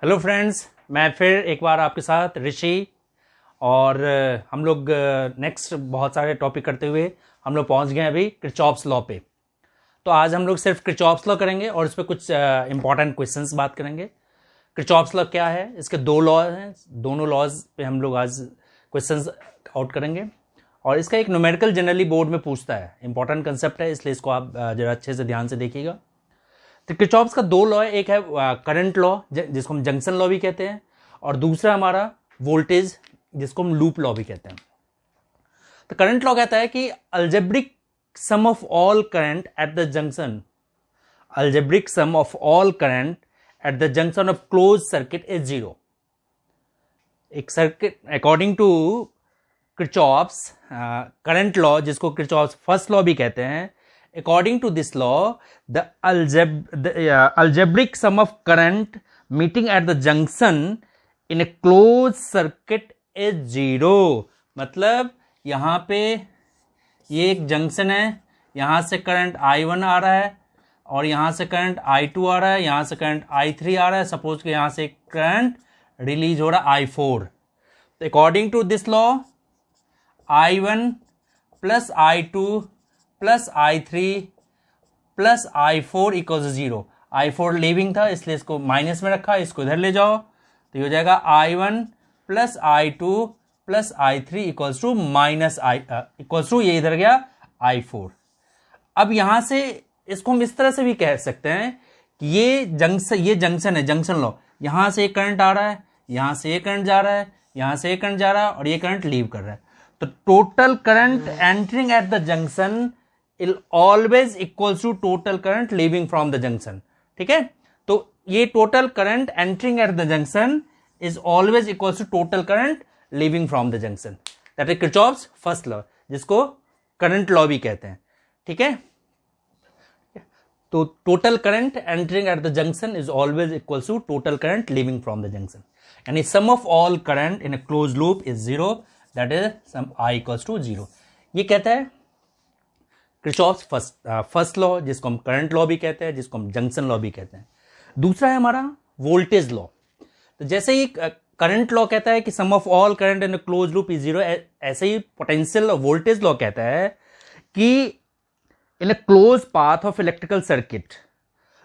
Hello friends, मैं फिर एक बार आपके साथ ऋषि। और हम लोग नेक्स्ट बहुत सारे टॉपिक करते हुए हम लोग पहुंच गए अभी किरचॉफ्स लॉ पे। तो आज हम लोग सिर्फ किरचॉफ्स लॉ करेंगे और इस पर कुछ इंपॉर्टेंट क्वेश्चंस बात करेंगे। किरचॉफ्स लॉ क्या है, इसके दो लॉ हैं, दोनों लॉज पे हम लोग आज क्वेश्चंस आउट करेंगे। और इसका एक न्यूमेरिकल जनरली बोर्ड में पूछता है, इंपॉर्टेंट कंसेप्ट है, इसलिए इसको आप जरा अच्छे से ध्यान से देखिएगा। तो किरचॉफ्स का दो लॉ है, एक है करंट लॉ जिसको हम जंक्शन लॉ भी कहते हैं, और दूसरा हमारा वोल्टेज जिसको हम लूप लॉ भी कहते हैं। तो करंट लॉ कहता है कि algebraic sum of all current at the junction, algebraic sum of all current at the junction of close circuit is zero. एक circuit according to Kirchhoff's current law, जिसको Kirchhoff's first law भी कहते हैं, according to this law the algebraic sum of current meeting at the junction in a closed circuit is zero। मतलब यहां पे ये एक जंक्शन है, यहां से करंट I1 आ रहा है और यहां से करंट I2 आ रहा है, यहां से करंट I3 आ रहा है। सपोज कि यहां से करंट रिलीज हो रहा है I4। तो according to this law I1 plus I2 plus I3 plus I4 equal zero. I4 leaving था इसलिए इसको माइनस में रखा, इसको इधर ले जाओ तो ये हो जाएगा I1 plus I2 plus I3 equals to minus equals to ये इधर गया I4। अब यहां से इसको हम इस तरह से भी कह सकते हैं कि ये जंक्शन है, जंक्शन लो। यहां से एक करंट आ रहा है, यहां से एक करंट जा रहा है, यहां से एक करंट जा रहा है और ये करंट लीव कर रहा है। तो total current entering at the junction will always equals to total current leaving from the junction. ठीक है, तो ये total current entering at the junction is always equals to total current leaving from the junction. That is Kirchhoff's first law, जिसको current law भी कहते हैं। ठीक है, तो total current entering at the junction is always equals to total current leaving from the junction. यानी sum of all current in a close loop is zero, that is sum I equals to zero. ये कहता है Kirchhoff's first law, जिसको हम current law भी कहते हैं, जिसको हम जंक्शन लॉ भी कहते हैं। दूसरा है हमारा वोल्टेज लॉ। तो जैसे ही करंट लॉ कहता है कि sum of all current in close loop is zero, ऐसे ही पोटेंशियल वोल्टेज लॉ कहता है कि in a close path of electrical circuit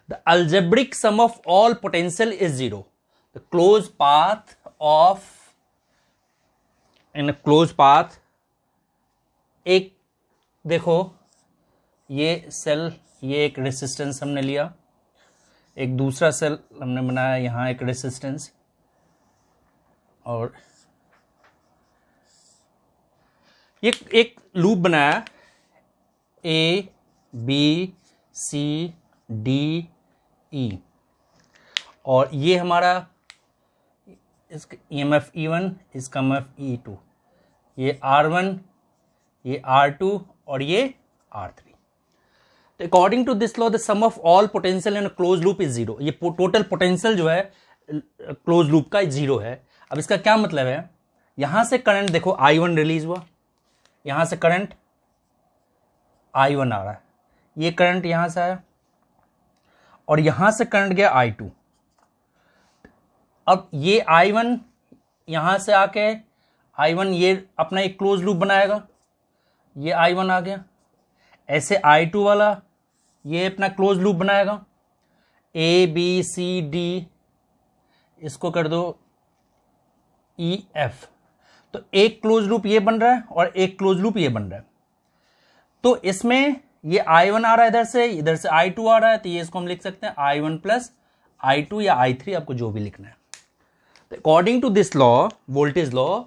the algebraic sum of all potential is zero. The close path of in a close path, एक देखो ये cell, ये एक रेसिस्टेंस हमने लिया, एक दूसरा सेल हमने बनाया, यहां एक रेसिस्टेंस, और ये एक लूप बनाया A B C D E, और ये हमारा इसका EMF E1, इसका EMF E2, ये R1, ये R2 और ये R3। तो according to this law the sum of all potential in close loop is zero. ये टोटल पोटेंशियल जो है क्लोज लूप का जीरो है। अब इसका क्या मतलब है, यहां से करंट देखो I1 रिलीज हुआ, यहां से करंट I1 आ रहा है, ये करंट यहां से आया और यहां से करंट गया I2। अब ये I1 यहां से आके I1 ये अपना एक क्लोज लूप बनाएगा, ये I1 आ गया। ऐसे I2 वाला ये अपना क्लोज लूप बनाएगा, A B C D, इसको कर दो E F। तो एक क्लोज लूप ये बन रहा है और एक क्लोज लूप ये बन रहा है। तो इसमें ये I1 आ रहा है, इधर से I2 आ रहा है, तो ये इसको हम लिख सकते हैं I1 प्लस I2 या I3, आपको जो भी लिखना है। तो according to this law, voltage law,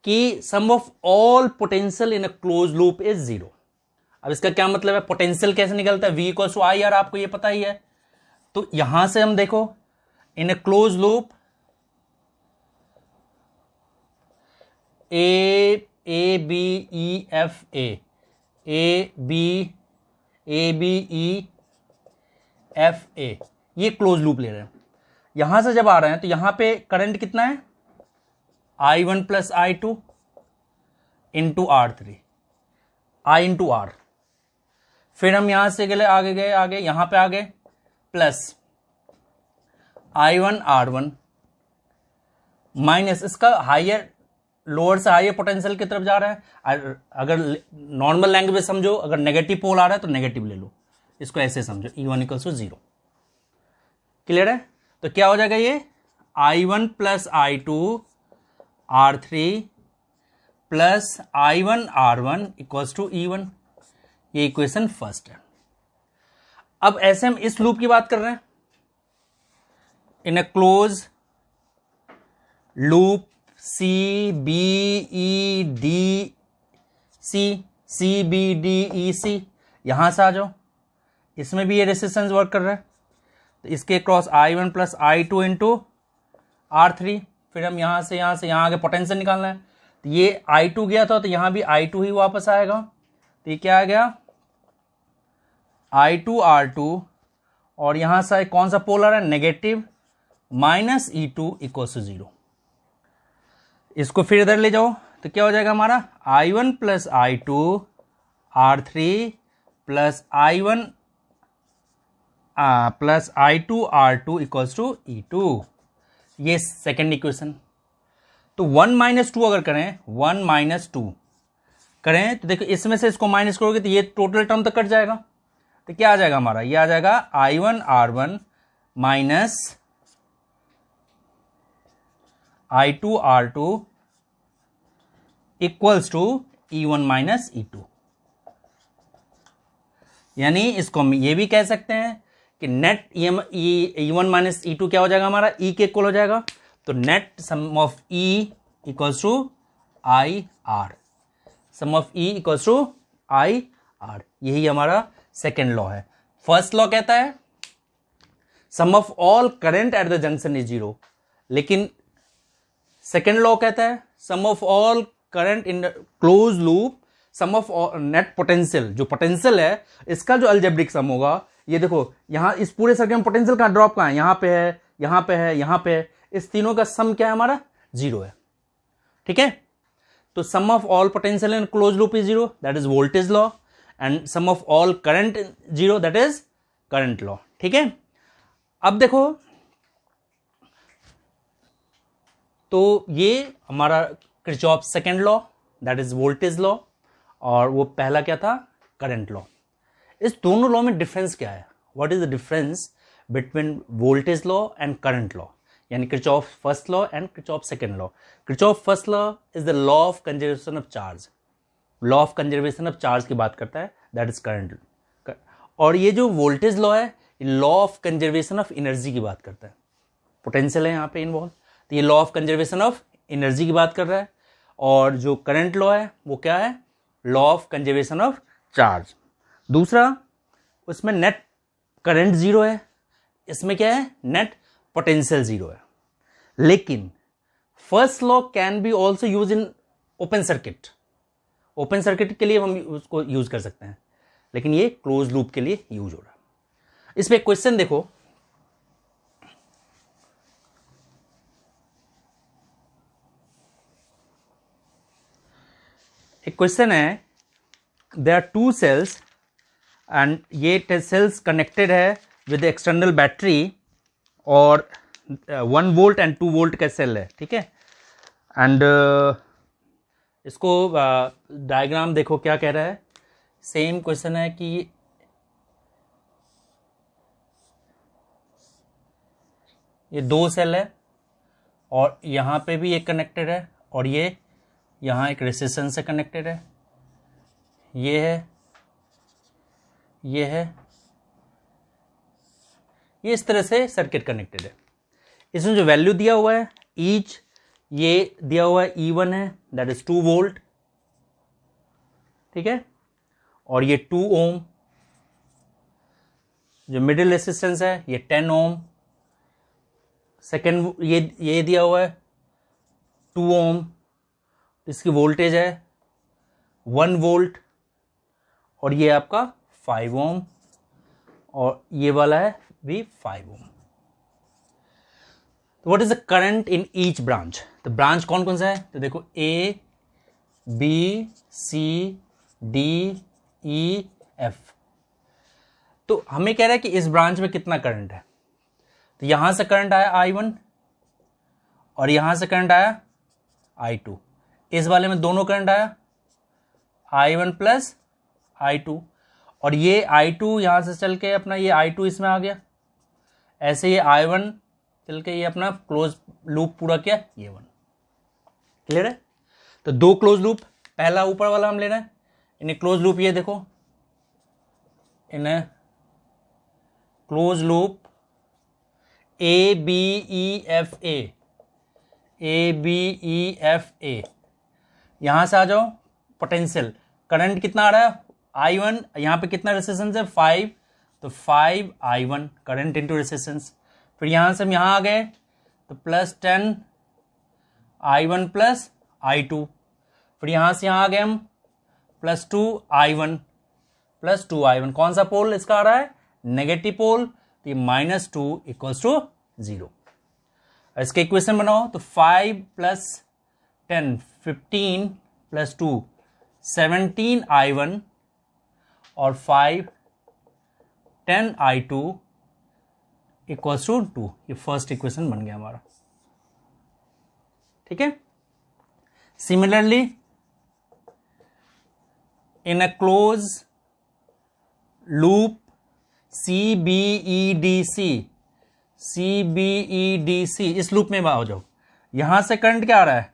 कि sum of all potential in a close loop is zero. अब इसका क्या मतलब है, पोटेंशियल कैसे निकलता है, V इक्वल्स टू I, यार आपको ये पता ही है। तो यहां से हम देखो in a close loop A B E F A, A B E F A, ये क्लोज लूप ले रहे हैं। यहां से जब आ रहे हैं तो यहां पे करंट कितना है, I1 plus I2 into R3, I into R। फिर हम यहां से आगे यहां पे आ गए प्लस I1 R1 माइनस इसका हायर, लोअर से हायर पोटेंशियल की तरफ जा रहा है। अगर नॉर्मल लैंग्वेज समझो, अगर नेगेटिव पोल आ रहा है तो नेगेटिव ले लो, इसको ऐसे समझो, E1 इक्वल्स टू 0। क्लियर है? तो क्या हो जाएगा ये I1 plus I2 R3 plus I1 R1 equals to E1। ये इक्वेशन फर्स्ट है। अब ऐसे हम इस लूप की बात कर रहे हैं, in a close loop C B E D C, यहां से आ जाओ, इसमें भी ये रेसिस्टेंस वर्क कर रहा है, तो इसके cross I1 plus I2 into R3, फिर हम यहां से यहां आगे पोटेंशियल निकालना है, तो ये I2 गया था तो यहां भी I2 ही वापस आएगा, तो ये क्या आ गया I2 R2, और यहां से कौन सा पोल आ रहा है negative, minus E2 equal to 0। इसको फिर इधर ले जाओ तो क्या हो जाएगा हमारा I1 plus I2 R3 plus I1 plus I2 R2 equals to E2। ये सेकेंड इक्वेशन। तो 1 माइनस 2 अगर करें, 1 माइनस 2 करें तो देखो इसमें से इसको माइनस करोगे तो ये टोटल टर्म तो कट जाएगा, तो क्या आ जाएगा हमारा, ये आ जाएगा I1 R1 minus I2 R2 equals to E1 minus E2। यानी इसको हम ये भी कह सकते हैं कि नेट E1 माइनस E2 क्या हो जाएगा हमारा, E के इक्वल हो जाएगा, तो net sum of E equals to IR, sum of E equals to IR। यही हमारा सेकेंड लॉ है। फर्स्ट लॉ कहता है sum of all current at the junction is 0, लेकिन सेकेंड लॉ कहता है sum of all current in close loop, sum of net potential, जो potential है इसका जो अलजेब्रिक सम होगा, ये देखो यहां इस पूरे सर्किट में पोटेंशियल का ड्रॉप कहां है, यहां पे है, यहां पे है, यहां पे है, इस तीनों का सम क्या है हमारा 0 है। ठीक है, तो sum of all potential in close loop is 0, that is voltage law, and sum of all current 0, that is current law. ठीक है, अब देखो तो ये हमारा Kirchhoff second law, that is voltage law, और वो पहला क्या था करंट लॉ। इस दोनों लॉ में डिफरेंस क्या है, what is the difference between voltage law and current law, यानी Kirchhoff first law and Kirchhoff second law. Kirchhoff first law is the law of conservation of charge, law of conservation of charge की बात करता है, that is current. और ये जो voltage law है, law of conservation of energy की बात करता है, पोटेंशियल है यहाँ पे इन्वॉल्व, तो ये law of conservation of energy की बात कर रहा है। और जो करंट लॉ है वो क्या है, law of conservation of charge. दूसरा, उसमें नेट करंट 0 है, इसमें क्या है नेट पोटेंशियल 0 है। लेकिन first law can be also use in open circuit, open circuit के लिए हम उसको यूज कर सकते हैं, लेकिन ये क्लोज लूप के लिए यूज हो रहा है। इस पे क्वेश्चन देखो, एक क्वेश्चन है, देयर आर 2 सेल्स एंड ये सेल्स कनेक्टेड है विद एक्सटर्नल बैटरी, और 1 वोल्ट एंड 2 वोल्ट का सेल है। ठीक है, एंड इसको डायग्राम देखो क्या कह रहा है, सेम क्वेश्चन है कि ये 2 सेल है और यहां पे भी एक कनेक्टेड है, और ये यहां एक रेजिस्टेंस से कनेक्टेड है, ये है, ये है, ये इस तरह से सर्किट कनेक्टेड है। इसमें जो वैल्यू दिया हुआ है ईच, ये दिया हुआ है E1 है, दैट इज 2 वोल्ट। ठीक है, और ये 2 ओम, जो मिडिल रेजिस्टेंस है ये 10 ओम। सेकेंड ये दिया हुआ है 2 ओम, इसकी वोल्टेज है 1 वोल्ट, और ये आपका 5 ओम, और ये वाला है भी 5 ओम। तो what is the current in each branch, तो ब्रांच कौन कौन सा है, तो देखो A B C D E F। तो हमें कह रहा है कि इस ब्रांच में कितना करंट है, तो यहां से करंट आया I1, और यहां से करंट आया I2, इस वाले में दोनों करंट आया I1 प्लस I2, और ये I2 यहां से चल के अपना ये I2 इसमें आ गया, ऐसे ये I1 चल के ये अपना क्लोज लूप पूरा किया, ये 1। क्लियर है? तो दो क्लोज लूप, पहला ऊपर वाला हम ले रहे हैं, इन्हें क्लोज लूप, ये देखो इन्हें क्लोज लूप ABEFA, ABEFA। यहां से आ जाओ, पोटेंशियल करंट कितना आ रहा है I1, यहां पे कितना रेजिस्टेंस है 5, तो 5I1 करंट इंटू रेजिस्टेंस। फिर यहां से हम यहां आ गए तो प्लस 10 I1 प्लस I2, फिर यहां से यहां आ गए हम प्लस 2I1 प्लस 2I1, कौन सा पोल इसका आ रहा है नेगेटिव पोल, तो ये -2 इक्वल्स टू 0। इसके इक्वेशन बनाओ तो 5 प्लस 10 15 प्लस 2 17I1 और 5 10I2 इक्वल्स टू 2, ये फर्स्ट इक्वेशन बन गया हमारा। ठीक है, similarly in a close loop CBEDC, इस लूप में आ जाओ, यहां से करंट क्या आ रहा है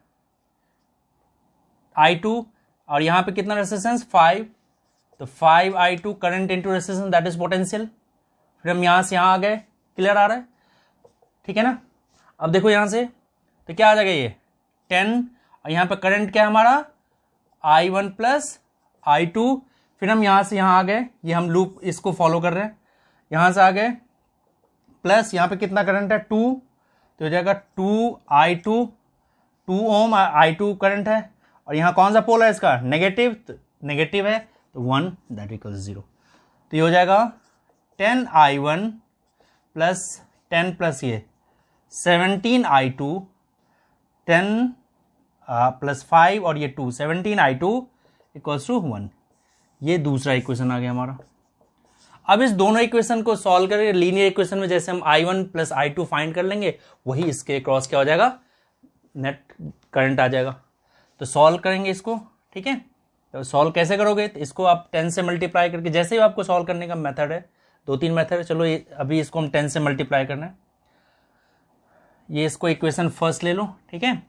I2, और यहां पे कितना रेजिस्टेंस 5, तो 5I2 current into resistance that is potential. फिर हम यहां से यहां आ गए, क्लियर आ रहा है? ठीक है ना? अब देखो यहां से तो क्या आ जाएगा ये 10, और यहां पे करंट क्या है हमारा I1 प्लस I2। फिर हम यहां से यहां आ गए, ये हम लूप इसको फॉलो कर रहे हैं, यहां से आ गए प्लस यहां पे कितना करंट है 2, तो हो जाएगा 2I2, 2 ओम I2 करंट है, और यहां कौन सा पोल है इसका नेगेटिव, तो नेगेटिव है तो 1 दैट इक्वल्स 0। तो ये हो जाएगा 10I1 प्लस 10 प्लस ये 17I2, 10 प्लस 5 और ये 2 17I2 इक्वल्स टू 1। ये दूसरा इक्वेशन आ गया हमारा। अब इस दोनों इक्वेशन को सॉल्व करके लीनियर इक्वेशन में जैसे हम I1 प्लस I2 फाइंड कर लेंगे, वही इसके क्रॉस क्या हो जाएगा नेट करंट आ जाएगा। तो सॉल्व करेंगे इसको, ठीक है? तो सॉल्व कैसे करोगे, तो इसको आप 10 से मल्टीप्लाई करके, जैसे ही आपको सॉल्व करने का मेथड है, 2-3 मेथड है, चलो ये अभी इसको हम 10 से मल्टीप्लाई करना है। ये इसको इक्वेशन फर्स्ट ले लो, ठीक है,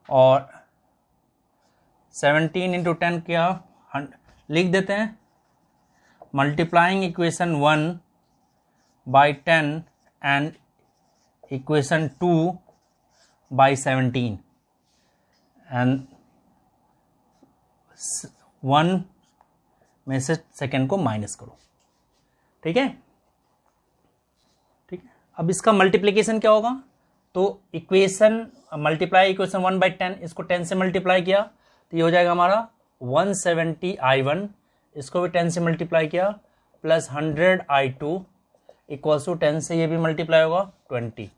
और 17 इंटू 10 क्या लिख देते हैं, multiplying equation 1 by 10 and equation 2 by 17 and 1 में से सेकेंड को माइनस करो। ठीक है, ठीक है। अब इसका मल्टीप्लिकेशन क्या होगा, तो इक्वेशन मल्टीप्लाई इक्वेशन 1 बाई 10, इसको 10 से मल्टीप्लाई किया तो ये हो जाएगा हमारा 170I1, इसको भी 10 से मल्टीप्लाई किया, प्लस 100I2 इक्वल्स टू 10 से ये भी मल्टीप्लाई होगा 20।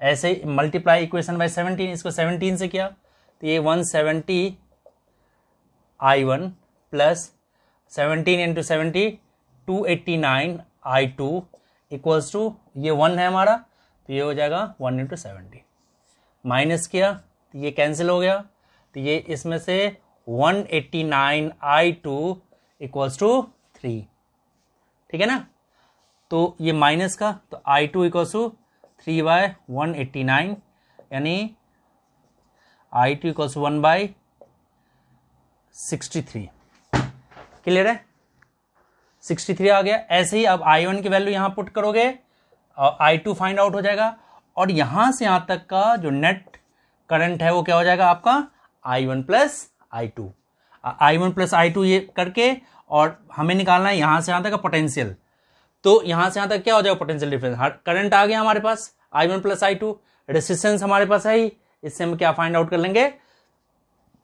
ऐसे मल्टीप्लाई इक्वेशन बाय 17, इसको 17 से किया तो ये 170I1 plus 17 into 70 289I2 equals to ये 1 है हमारा, तो ये हो जाएगा 1 इंटू 70। माइनस किया तो ये कैंसिल हो गया, तो ये इसमें से 189I2 इक्वल्स टू 3। ठीक है ना? तो ये माइनस का, तो I2 इक्वल्स टू 3 बाय 189, यानी I2 equals to 1 bye 63। Clear है? 63 आ गया। ऐसे ही अब I1 की वैल्यू यहां पुट करोगे और I2 फाइंड आउट हो जाएगा, और यहां से यहां तक का जो नेट करंट है वो क्या हो जाएगा आपका I1 plus I2। I1 plus I2 ये करके, और हमें निकालना है यहां से यहां तक का पोटेंशियल। तो यहां से यहां तक क्या हो जाएगा पोटेंशियल डिफरेंस, करंट आ गया हमारे पास I1 प्लस I2, रेसिस्टेंस हमारे पास है ही, इससे हम क्या फाइंड आउट कर लेंगे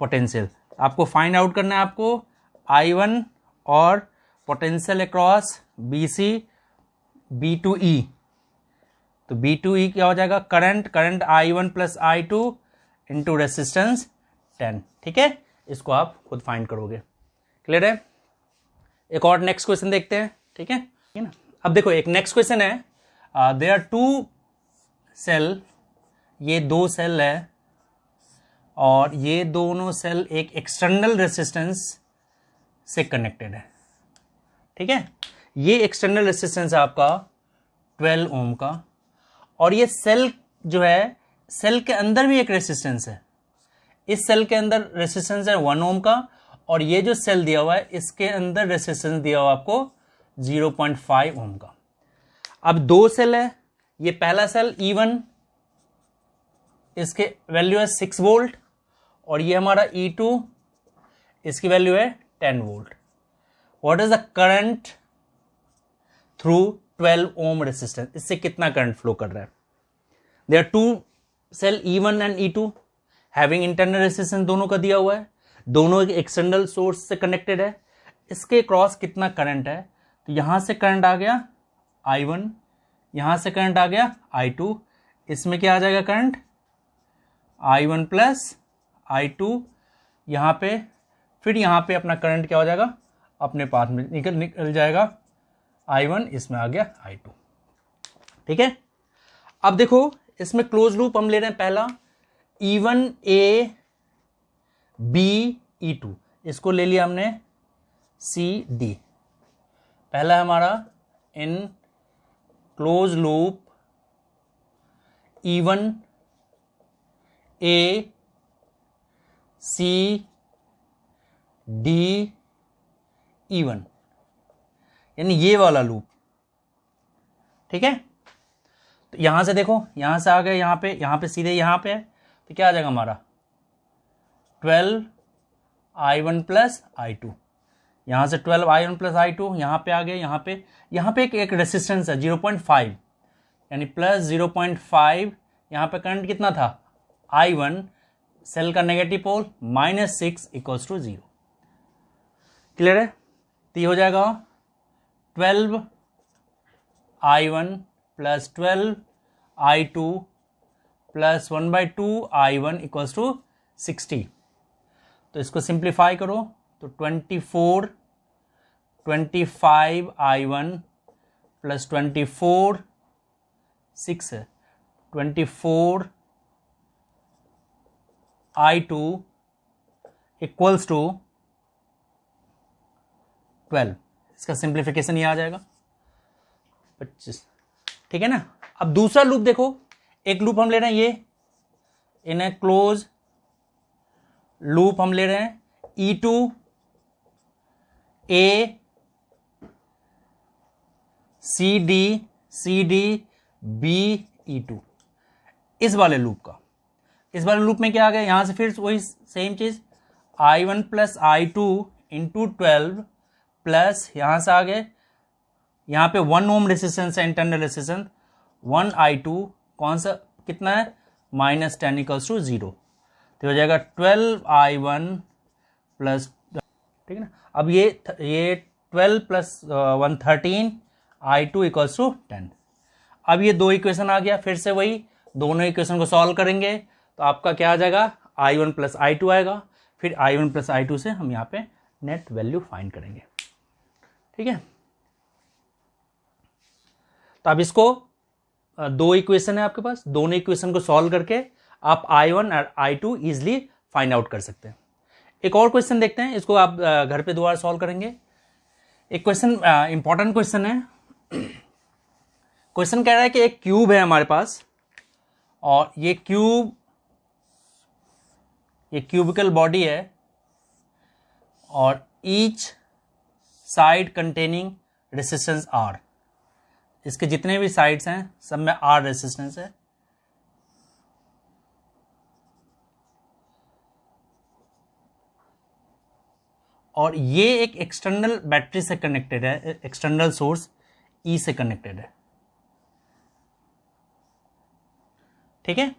पोटेंशियल। आपको फाइंड आउट करना है आपको I1 और पोटेंशियल अक्रॉस BC B2E। तो B2E क्या हो जाएगा, current I1 plus I2 into resistance 10। ठीक है, इसको आप खुद फाइंड करोगे। क्लियर है? एक और नेक्स्ट क्वेश्चन देखते हैं। ठीक है ना? अब देखो एक नेक्स्ट क्वेश्चन है, देयर आर 2 सेल ये दो सेल है और ये दोनों सेल एक एक्सटर्नल रेसिस्टेंस से कनेक्टेड है, ठीक है। ये एक्सटर्नल रेसिस्टेंस है आपका 12 ओम का, और ये सेल जो है, सेल के अंदर भी एक रेसिस्टेंस है। इस सेल के अंदर रेसिस्टेंस है 1 ओम का, और ये जो सेल दिया हुआ है इसके अंदर रेसिस्टेंस दिया हुआ आपको 0.5 ओम का। अब दो सेल है, ये पहला सेल E1, इसके वैल्यू है 6 वोल्ट, और ये हमारा E2, इसकी वैल्यू है 10 volt. What is the current through 12 ohm resistance? इससे कितना करंट फ्लो कर रहा है? There are two cell E1 and E2 having internal resistance, दोनों का दिया हुआ है, दोनों एक एक्सटर्नल सोर्स से कनेक्टेड है। इसके क्रॉस कितना करंट है? तो यहां से करंट आ गया I1, यहां से करंट आ गया I2, इसमें क्या आ जाएगा करंट? I1 प्लस I2, यहां पे फिर यहां पे अपना करंट क्या हो जाएगा? अपने पाथ में निकल जाएगा I1, इसमें आ गया I2, ठीक है। अब देखो इसमें क्लोज लूप हम ले रहे हैं, पहला E1 A B E2, इसको ले लिया हमने C D। पहला हमारा in close loop E1 A C D E1, यानी ये वाला लूप, ठीक है। तो यहां से देखो, यहां से आ गए यहां पे सीधे यहां पे है, तो क्या आ जाएगा हमारा 12 I1 प्लस I2, यहां से 12 I1 प्लस I2, यहां पे आ गए, यहां पे एक रेसिस्टेंस है 0.5, यानी प्लस 0.5, यहां पे करंट कितना था? I1, सेल का negative pole -6 equals to 0। Clear है? तो ये हो जाएगा 12 I1 plus 12 I2 plus 1/2 I1 equals to 60। तो इसको सिंप्लीफाई करो तो 25 I1 प्लस 24 6 है, 24 I2 इक्वल्स टू 12। इसका सिंप्लीफिकेशन ये आ जाएगा 25, ठीक है ना। अब दूसरा लूप देखो, एक लूप हम ले रहे हैं ये इन ए क्लोज लूप हम ले रहे हैं E2 A C D B E2, इस वाले लूप का। इस वाले लूप में क्या आ गया? यहां से फिर वही सेम चीज I1 plus I2 into 12 plus यहां से आ गए, यहां पे 1 ओम रेसिस्टेंस है, इंटरनल रेसिस्टेंस 1 I2, कौन सा कितना है? -10 इक्वल्स टू 0। तो हो जाएगा 12 I1 प्लस, ठीक है ना। अब ये 12 प्लस 1 13 I2 इक्वल्स टू 10। अब ये दो इक्वेशन आ गया, फिर से वही दोनों इक्वेशन को सॉल्व करेंगे तो आपका क्या आ जाएगा? I1 प्लस I2 आएगा, फिर I1 प्लस I2 से हम यहाँ पे नेट वैल्यू फाइंड करेंगे, ठीक है। तो अब इसको दो इक्वेशन है आपके पास, दोनों इक्वेशन को सॉल्व करके आप I1 और I2 इजिली फाइंड आउट कर सकते हैं। एक और क्वेश्चन देखते हैं, इसको आप घर पे दोबारा सॉल्व करेंगे। एक क्वेश्चन इंपॉर्टेंट क्वेश्चन है। क्वेश्चन कह रहा है कि एक क्यूब है हमारे पास, और ये क्यूबिकल बॉडी है, और each side containing resistance R, इसके जितने भी साइड्स हैं सब में R रेसिस्टेंस है। और ये एक एक्सटर्नल बैटरी से कनेक्टेड है, एक्सटर्नल सोर्स E से कनेक्टेड है, ठीक है।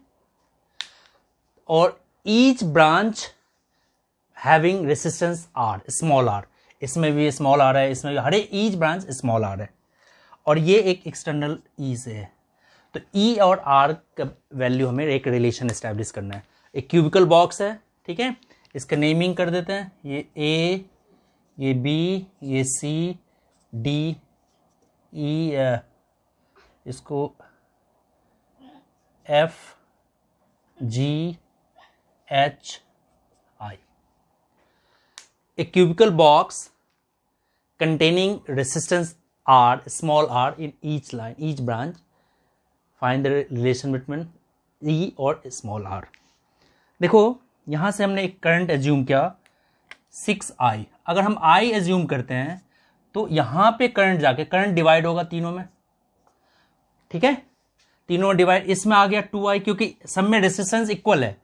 और each branch having resistance R, small r, इसमें भी स्मॉल r है, इसमें भी, हर ईच ब्रांच स्मॉल r है, और ये एक एक्सटर्नल E से है। तो E और R का वैल्यू हमें एक रिलेशन एस्टैब्लिश करना है। एक क्यूबिकल बॉक्स है, ठीक है, इसका नेमिंग कर देते हैं, ये A, ये B, ये C D E, इसको F GHI. A cubical box containing resistance R, small r in each line, each branch. Find the relation between E और small r. देखो यहां से हमने एक करंट एज्यूम किया 6I. अगर हम I एज्यूम करते हैं तो यहां पे करंट जाके करंट डिवाइड होगा तीनों में, ठीक है, तीनों डिवाइड, इसमें आ गया 2I क्योंकि सब में रेसिस्टेंस इक्वल है,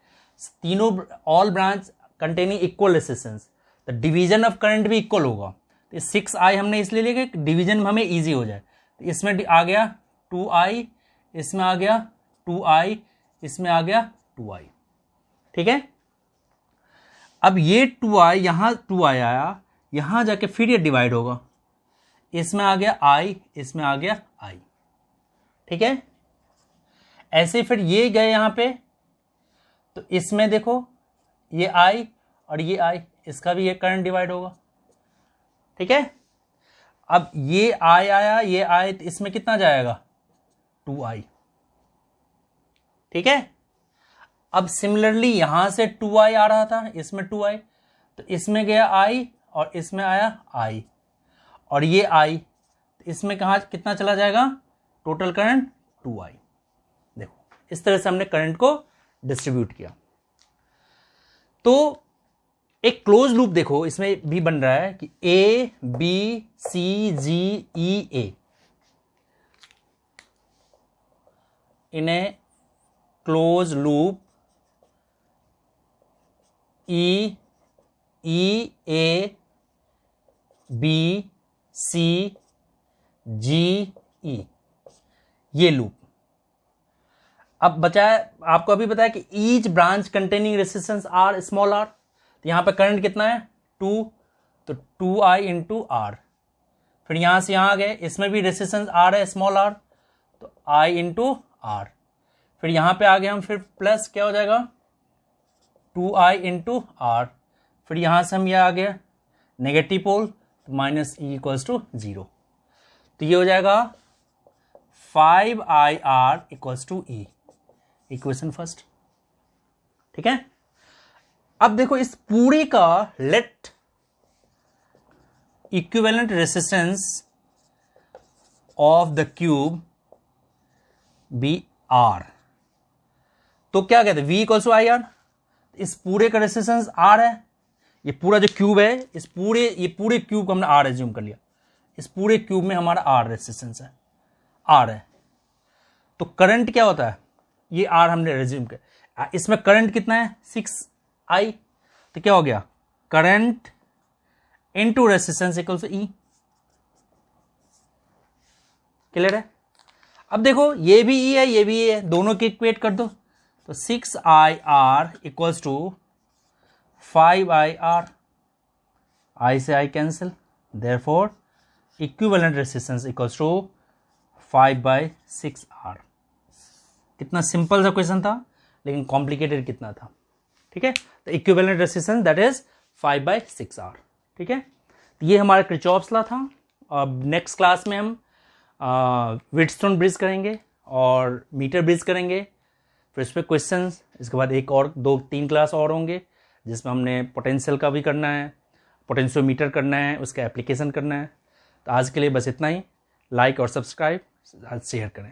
तीनों all branch containing equal resistance, तो डिवीजन ऑफ करंट भी इक्वल होगा. तो 6I हमने इसलिए लिया कि डिवीजन में हमें इजी हो जाए. तो इसमें आ गया 2I, इसमें आ गया 2I, इसमें आ गया 2I, ठीक है. अब ये 2I यहां 2I आया, यहां जाके फिर ये डिवाइड होगा, इसमें आ गया I, इसमें आ गया I, ठीक है. ऐसे फिर ये गए यहां पे, तो इसमें देखो ये I और ये I, इसका भी ये करंट डिवाइड होगा, ठीक है. अब ये I आया, ये I, तो इसमें कितना जाएगा 2I, ठीक है. अब सिमिलरली यहां से 2I आ रहा था, इसमें 2I, तो इसमें गया I और इसमें आया I और ये I, तो इसमें कहां कितना चला जाएगा, टोटल करंट 2I. देखो इस तरह से हमने करंट को डिस्ट्रीब्यूट किया. तो एक क्लोज लूप देखो इसमें भी बन रहा है कि A B C G E A in A close loop E A B C G E, ये लूप. अब बचाया आपको अभी बताया कि each branch containing resistance R, small r, तो यहां पे करंट कितना है 2, तो 2I इंटू R. फिर यहां से यहां आ गए, इसमें भी रेसिस्टेंस R है, स्मॉल r, तो I इंटू R. फिर यहां पे आ गए हम, फिर प्लस क्या हो जाएगा 2I इंटू R. फिर यहां से हम ये आ गया नेगेटिव पोल, तो माइनस E इक्वल्स टू 0. तो ये हो जाएगा 5IR equals to E, equation first, ठीक है. अब देखो इस पूरे का let equivalent resistance of the cube be R. तो क्या कहते हैं V इक्वल्स टू IR. इस पूरे का रेसिस्टेंस R है, ये पूरा जो क्यूब है, ये पूरे क्यूब को हमने R एज्यूम कर लिया, इस पूरे क्यूब में हमारा R रेसिस्टेंस है, R है. तो करंट क्या होता है, ये R हमने एज्यूम किया, इसमें करंट कितना है 6I, तो क्या हो गया current into resistance equal to E. Clear है. अब देखो ये भी E है, ये भी E है, दोनों के इक्वेट कर दो, तो 6IR equals to 5IR, I से I cancel, therefore equivalent resistance equals to 5/6R. कितना सिंपल सा क्वेश्चन था, लेकिन कॉम्प्लिकेटेड कितना था, ठीक है. तो equivalent resistance that is 5/6R, ठीक है. तो ये हमारा किरचॉफ्स लॉ था. अब नेक्स्ट क्लास में हम व्हीटस्टोन ब्रिज करेंगे और मीटर ब्रिज करेंगे, फिर इस पर क्वेश्चन, इसके बाद एक और 2-3 क्लास और होंगे जिसमें हमने पोटेंशियल का भी करना है, पोटेंशियोमीटर करना है, उसका एप्लीकेशन करना है. तो आज के लिए बस इतना ही. लाइक और सब्सक्राइब शेयर करें.